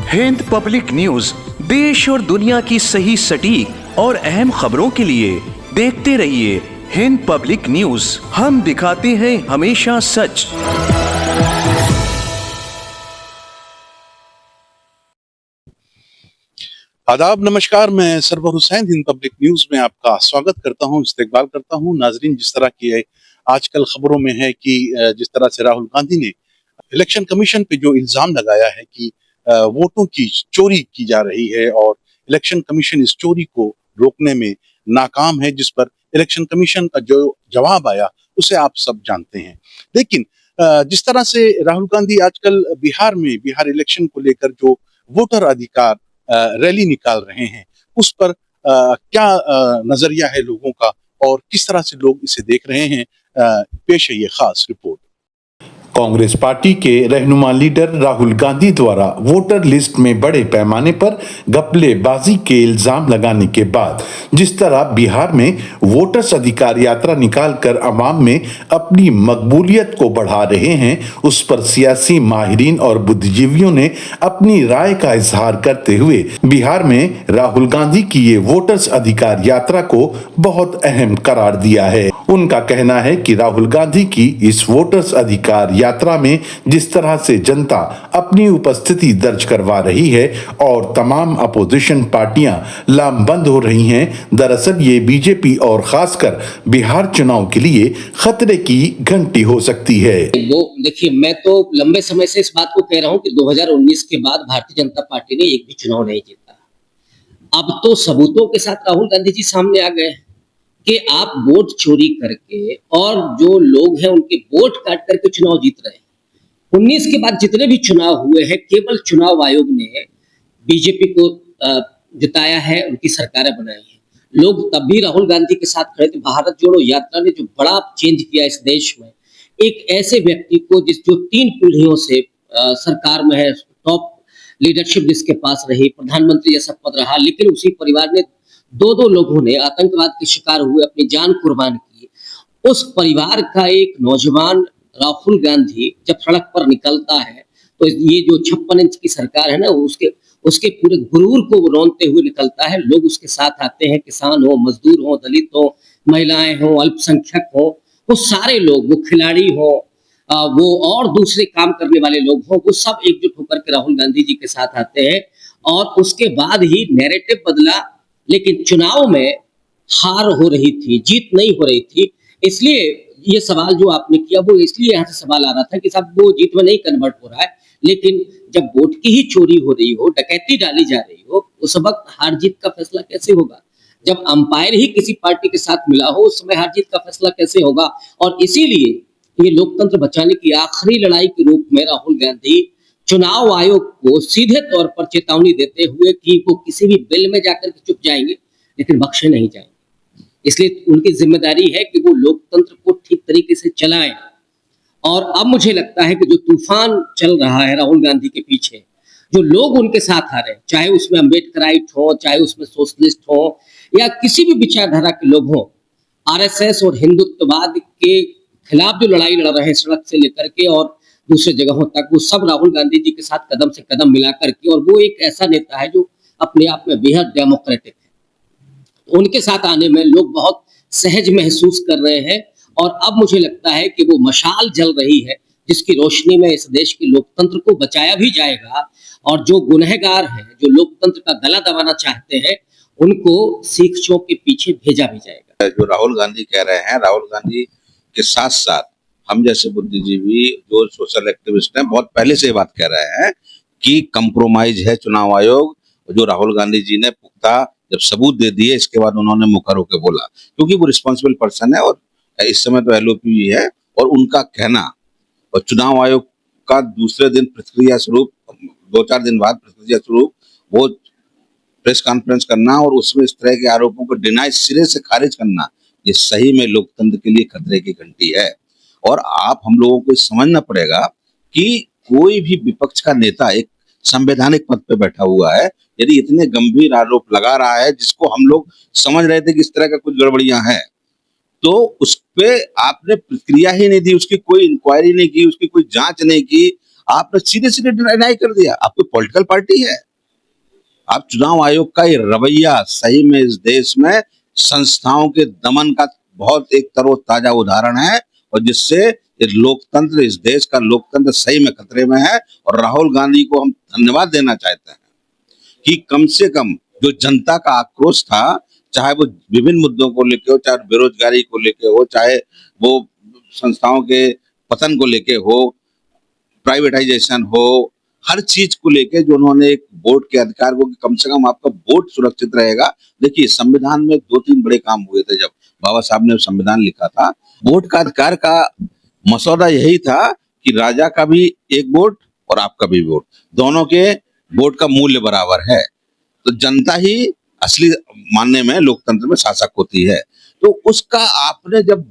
Hind public news देश और दुनिया की सही सटीक और अहम खबरों के लिए देखते रहिए हिंद पब्लिक न्यूज। हम दिखाते हैं हमेशा सच। आदाब, नमस्कार। मैं सरवर हुसैन हिंद पब्लिक न्यूज में आपका स्वागत करता हूं, इस्तकबाल करता हूं। नाजरीन, जिस तरह की आजकल खबरों में है कि जिस तरह से राहुल गांधी ने इलेक्शन कमीशन पे जो इल्जाम लगाया है कि वोटों की चोरी की जा रही है और इलेक्शन कमीशन इस चोरी को रोकने में नाकाम है, जिस पर इलेक्शन कमीशन का जो जवाब आया उसे आप सब जानते हैं। लेकिन जिस तरह से राहुल गांधी आजकल बिहार इलेक्शन को लेकर जो वोटर अधिकार रैली निकाल रहे हैं, उस पर क्या नजरिया है लोगों का और किस तरह से लोग इसे देख रहे हैं, पेश है ये खास रिपोर्ट। कांग्रेस पार्टी के रहनुमा लीडर राहुल गांधी द्वारा वोटर लिस्ट में बड़े पैमाने पर घपलेबाजी के इल्जाम लगाने के बाद जिस तरह बिहार में वोटर्स अधिकार यात्रा निकालकर अवाम में अपनी मकबूलियत को बढ़ा रहे हैं, उस पर सियासी माहिरीन और बुद्धिजीवियों ने अपनी राय का इजहार करते हुए बिहार में राहुल गांधी की ये वोटर्स अधिकार यात्रा को बहुत अहम करार दिया है। उनका कहना है कि राहुल गांधी की इस वोटर्स अधिकार यात्रा में जिस तरह से जनता अपनी उपस्थिति दर्ज करवा रही है और तमाम अपोजिशन पार्टियां लामबंद हो रही हैं, दरअसल ये बीजेपी और खासकर बिहार चुनाव के लिए खतरे की घंटी हो सकती है। वो देखिए, मैं तो लंबे समय से इस बात को कह रहा हूं कि 2019 के बाद भारतीय जनता पार्टी ने एक भी चुनाव नहीं जीता। अब तो सबूतों के साथ राहुल गांधी जी सामने आ गए कि आप वोट चोरी करके और जो लोग हैं उनके वोट काट करके चुनाव जीत रहे हैं। 19 के बाद जितने भी चुनाव हुए हैं, केवल चुनाव आयोग ने बीजेपी को जिताया है, उनकी सरकारें बनाई हैं। लोग तब भी राहुल गांधी के साथ खड़े थे। भारत जोड़ो यात्रा ने जो बड़ा चेंज किया इस देश में, एक ऐसे व्यक्ति को जो 3 पीढ़ियों से सरकार में है, टॉप लीडरशिप जिसके पास रही, प्रधानमंत्री जैसा पद रहा, लेकिन उसी परिवार ने दो लोगों ने आतंकवाद के शिकार हुए अपनी जान कुर्बान की। उस परिवार का एक नौजवान राहुल गांधी जब सड़क पर निकलता है तो ये जो 56 इंच की सरकार है ना, उसके पूरे गुरूर को रौंदते हुए निकलता है। लोग उसके साथ आते हैं, किसान हो, मजदूर हो, दलित हो, महिलाएं हो, अल्पसंख्यक हो, वो सारे लोग, वो खिलाड़ी हो, वो और दूसरे काम करने वाले लोग हो, वो सब एकजुट होकर के राहुल गांधी जी के साथ आते हैं। और उसके बाद ही नैरेटिव बदला, लेकिन चुनाव में हार हो रही थी, जीत नहीं हो रही थी। इसलिए ये सवाल जो आपने किया वो इसलिए यहाँ से सवाल आ रहा था कि साहब वो जीत में नहीं कन्वर्ट हो रहा है। लेकिन जब वोट की ही चोरी हो रही हो, डकैती डाली जा रही हो, उस वक्त हार जीत का फैसला कैसे होगा? जब अंपायर ही किसी पार्टी के साथ मिला हो, उस समय हार जीत का फैसला कैसे होगा? और इसीलिए ये लोकतंत्र बचाने की आखिरी लड़ाई के रूप में राहुल गांधी चुनाव आयोग को सीधे तौर पर चेतावनी देते हुए कि वो किसी भी बिल में जाकर के चुप जाएंगे लेकिन बख्शे नहीं जाएंगे। इसलिए उनकी जिम्मेदारी है कि वो लोकतंत्र को ठीक तरीके से चलाएं। और अब मुझे लगता है कि जो तूफान चल रहा है राहुल गांधी के पीछे, जो लोग उनके साथ आ रहे हैं, चाहे उसमें अम्बेडकराइट हो, चाहे उसमें सोशलिस्ट हो, या किसी भी विचारधारा के लोग हो, आरएसएस और हिंदुत्ववाद के खिलाफ जो लड़ाई लड़ रहे हैं सड़क से लेकर के और दूसरे जगहों तक, वो सब राहुल गांधी जी के साथ कदम से कदम मिला करके, और वो एक ऐसा नेता है जो अपने आप में बेहद डेमोक्रेटिक है। उनके साथ आने में लोग बहुत सहज महसूस कर रहे हैं। और अब मुझे लगता है कि वो मशाल जल रही है जिसकी रोशनी में इस देश के लोकतंत्र को बचाया भी जाएगा, और जो गुनहगार हैं, जो लोकतंत्र का गला दबाना चाहते हैं, उनको सीखचों के पीछे भेजा भी जाएगा। जो राहुल गांधी कह रहे हैं, राहुल गांधी के साथ साथ हम जैसे बुद्धिजीवी जो सोशल एक्टिविस्ट हैं, बहुत पहले से ये बात कह रहे हैं कि कंप्रोमाइज है चुनाव आयोग। जो राहुल गांधी जी ने पुख्ता जब सबूत दे दिए, इसके बाद उन्होंने मुखर होकर बोला, क्योंकि वो रिस्पॉन्सिबल पर्सन है और इस समय तो एलओपी है। और उनका कहना, और चुनाव आयोग का दूसरे दिन प्रतिक्रिया स्वरूप, 2-4 दिन बाद प्रतिक्रिया स्वरूप वो प्रेस कॉन्फ्रेंस करना और उसमें इस तरह के आरोपों को डिनाई, सिरे से खारिज करना, ये सही में लोकतंत्र के लिए खतरे की घंटी है। और हम लोगों को समझना पड़ेगा कि कोई भी विपक्ष का नेता एक संवैधानिक पद पे बैठा हुआ है, यदि इतने गंभीर आरोप लगा रहा है जिसको हम लोग समझ रहे थे कि इस तरह का कुछ गड़बड़ियां हैं, तो उस पे आपने प्रतिक्रिया ही नहीं दी, उसकी कोई इंक्वायरी नहीं की, उसकी कोई जांच नहीं की। आपने सीधे सीधे डिनाई कर दिया। आपकी पॉलिटिकल पार्टी है। आप चुनाव आयोग का ये रवैया सही में इस देश में संस्थाओं के दमन का बहुत एक तरोताजा उदाहरण है, और जिससे ये लोकतंत्र, इस देश का लोकतंत्र सही में खतरे में है। और राहुल गांधी को हम धन्यवाद देना चाहते हैं कि कम से कम जो जनता का आक्रोश था, चाहे वो विभिन्न मुद्दों को लेके हो, चाहे बेरोजगारी को लेके हो, चाहे वो संस्थाओं के पतन को लेके हो, प्राइवेटाइजेशन हो, हर चीज को लेके जो उन्होंने एक वोट के अधिकार को, कि कम से कम आपका वोट सुरक्षित रहेगा। देखिए, संविधान में 2-3 बड़े काम हुए थे जब बाबा साहब ने संविधान लिखा था। वोट का अधिकार का मसौदा यही था कि राजा का भी एक वोट और आपका भी वोट, दोनों के वोट का मूल्य बराबर है। तो जनता ही असली मानने में लोकतंत्र में शासक होती है। तो उसका आपने जब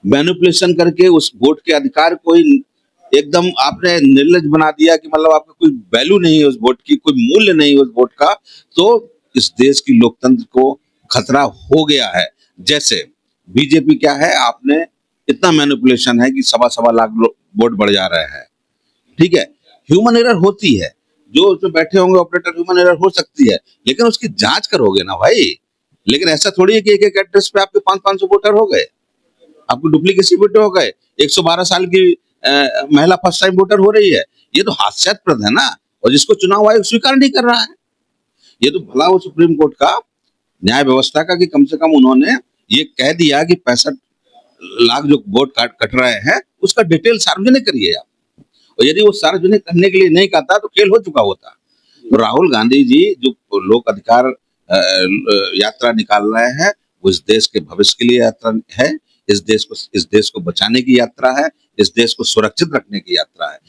मैनिपुलेशन करके उस वोट के अधिकार को ही एकदम आपने निर्लज बना दिया कि मतलब आपका कोई वैल्यू नहीं है उस वोट की, कोई मूल्य नहीं है उस वोट का, तो इस देश की लोकतंत्र को खतरा हो गया है। जैसे बीजेपी क्या है, आपने इतना मैनिपुलेशन है कि 1.25 लाख वोट बढ़ जा रहे हैं। ठीक है, ह्यूमन एरर होती है, जो उसमें बैठे होंगे ऑपरेटर, ह्यूमन एरर हो सकती है, लेकिन उसकी जांच करोगे ना भाई। लेकिन ऐसा थोड़ी है कि एक एक एड्रेस पे आपके 500-500 वोटर हो गए, आपको डुप्लीकेसी वोटर हो गए, 112 साल की महिला फर्स्ट टाइम वोटर हो रही है। ये तो हास्यास्पद है ना, और जिसको चुनाव आयोग स्वीकार नहीं कर रहा है। ये तो भला वो सुप्रीम कोर्ट का, न्याय व्यवस्था का, कि कम से कम उन्होंने ये कह दिया कि 65 लाख जो वोट कट रहे हैं उसका डिटेल सार्वजनिक करिए आप। और यदि वो सार्वजनिक करने के लिए नहीं करता तो खेल हो चुका होता। तो राहुल गांधी जी जो लोक अधिकार यात्रा निकाल रहे हैं, वो इस देश के भविष्य के लिए यात्रा है, इस देश को बचाने की यात्रा है, इस देश को सुरक्षित रखने की यात्रा है।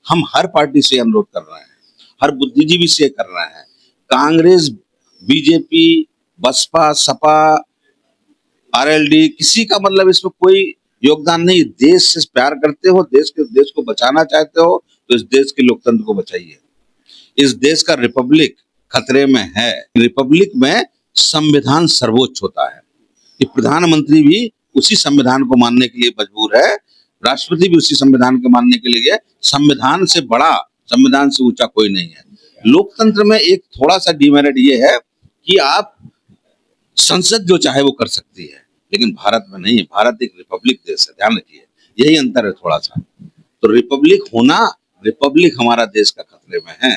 हम हर पार्टी से अनुरोध कर रहे हैं, हर बुद्धिजीवी से कर रहे हैं, कांग्रेस, बीजेपी, बसपा, सपा, आरएलडी, किसी का मतलब इसमें कोई योगदान नहीं। देश से प्यार करते हो, देश को बचाना चाहते हो, तो इस देश के लोकतंत्र को बचाइए। इस देश का रिपब्लिक खतरे में है। रिपब्लिक में संविधान सर्वोच्च होता है। कि प्रधानमंत्री भी उसी संविधान को मानने के लिए मजबूर है, राष्ट्रपति भी उसी संविधान को मानने के लिए। संविधान से बड़ा, संविधान से ऊंचा कोई नहीं है। लोकतंत्र में एक थोड़ा सा डिमेरिट ये है कि आप संसद जो चाहे वो कर सकती है, लेकिन भारत में नहीं। भारत एक रिपब्लिक देश है, ध्यान रखिए, यही अंतर है थोड़ा सा। तो रिपब्लिक हमारा देश का खतरे में है।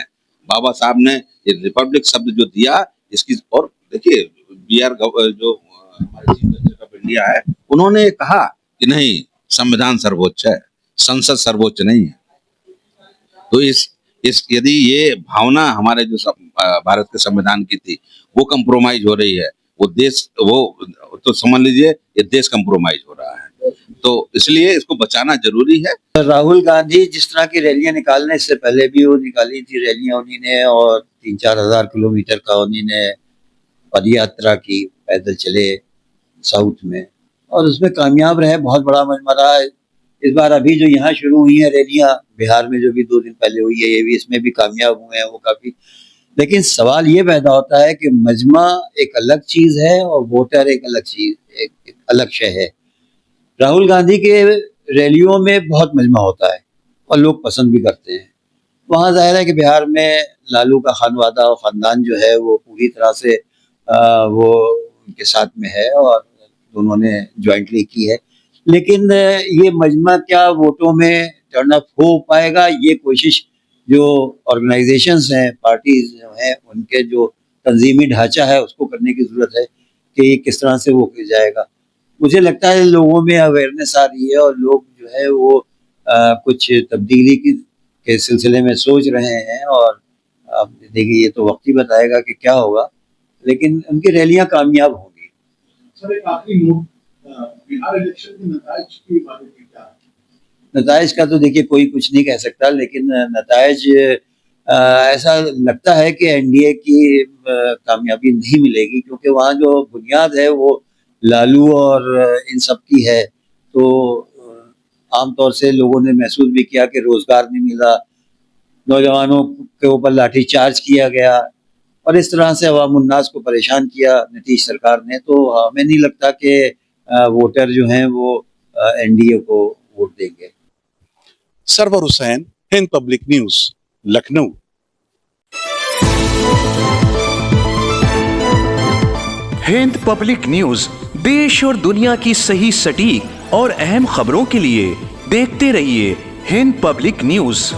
बाबा साहब ने ये रिपब्लिक शब्द जो दिया, इसकी, और देखिए जो हमारे चीफ मिनिस्टर ऑफ इंडिया है, उन्होंने कहा कि नहीं, संविधान सर्वोच्च है, संसद सर्वोच्च नहीं है। तो इस यदि ये भावना हमारे जो भारत के संविधान की थी, वो कंप्रोमाइज हो रही है, वो तो समझ लीजिए ये देश कंप्रोमाइज हो रहा है। तो इसलिए इसको बचाना जरूरी है। राहुल गांधी जिस तरह की रैलियां निकालने, इससे पहले भी वो निकाली थी रैलियां उन्हीं ने, और 3-4 हजार किलोमीटर का उन्हीं ने पद यात्रा की, पैदल चले साउथ में, और उसमें कामयाब रहे, बहुत बड़ा मजमा रहा है। इस बार अभी जो यहाँ शुरू हुई है रैलियां, बिहार में जो भी 2 दिन पहले हुई है, ये भी इसमें भी कामयाब हुए हैं वो काफी। लेकिन सवाल ये पैदा होता है कि मजमा एक अलग चीज है और वोटर एक अलग चीज, एक अलग शय है। राहुल गांधी के रैलियों में बहुत मजमा होता है और लोग पसंद भी करते हैं। वहाँ जाहिर है कि बिहार में लालू का खानवादा और ख़ानदान जो है वो पूरी तरह से वो उनके साथ में है और दोनों ने ज्वाइंटली की है। लेकिन ये मजमा क्या वोटों में टर्न अप हो पाएगा, ये कोशिश जो ऑर्गेनाइजेशंस हैं, पार्टीज हैं, उनके जो तंजीमी ढांचा है उसको करने की ज़रूरत है कि ये किस तरह से वो किया जाएगा। मुझे लगता है लोगों में अवेयरनेस आ रही है और लोग जो है वो कुछ तब्दीली के सिलसिले में सोच रहे हैं, और आप देखिए ये तो वक्त ही बताएगा कि क्या होगा, लेकिन उनकी रैलियां कामयाब होंगी। सर, एक आखिरी नोट, बिहार इलेक्शन के नताइज के बारे में क्या है? नताइज का तो देखिए कोई कुछ नहीं कह सकता, लेकिन नताइज ऐसा लगता है कि एनडीए की कामयाबी नहीं मिलेगी, क्योंकि वहाँ जो बुनियाद है वो लालू और इन सब की है। तो आमतौर से लोगों ने महसूस भी किया कि रोजगार नहीं मिला, नौजवानों के ऊपर लाठीचार्ज किया गया, और इस तरह से अवाम उन्नास को परेशान किया नीतीश सरकार ने। तो हमें नहीं लगता कि वोटर जो हैं वो एनडीए को वोट देंगे। Sarwar Hussain, Hind public news, Lucknow. Hind public news देश और दुनिया की सही सटीक और अहम खबरों के लिए देखते रहिए हिंद पब्लिक न्यूज।